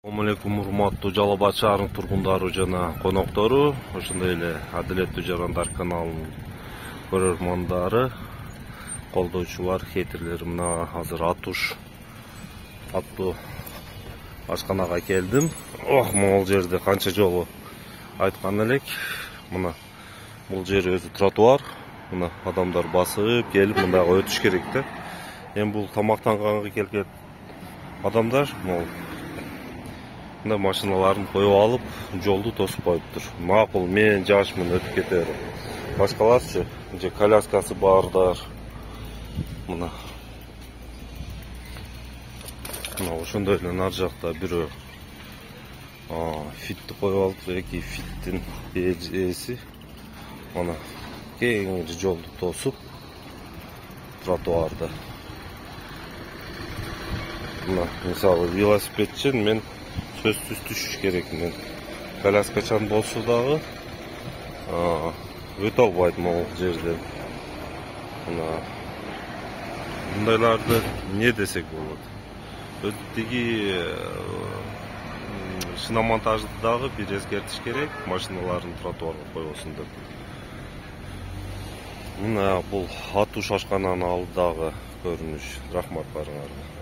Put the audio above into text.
Assalamu алейкум, урматтуу Жалал Абад шаарынын тургундары жана коноктору, ошондой эле Адилеттүү жарандар каналынын көрөрмандары, колдоочулар, хейтерлер. Мына азыр Атуш аттуу ашканага келдим. Могул жерде канча жолу айткан элек. Мына бул жер өзү тротуар. Мына адамдар басып келип мындагы өтүш керек да. Эми бул тамактанганга келген адамдар могул мына машиналарын коюп алып, жолду тосуп коюптур. Макул, мен жашмын, өтүп кете берем. Башкаларчы, же коляскасы бардар. Мына ошондой эле нар жакта бирөө фитти коюп алып, эки фиттин ээси мына кеңири жолду тосуп тротуарда. Мына мисалы велосипедчи мен сөзсүз түшүш керек. Мен коляскачан болсо дагы өтө албайт могул жерден. Мына мындайларды не десек болот? Өтүги шиномонтажды дагы бир эскертиш керек, машиналарын тротуарга койбосун деп. Мына бул Атуш ашкананын алдыдагы көрүнүш. Рахмат барыңарга.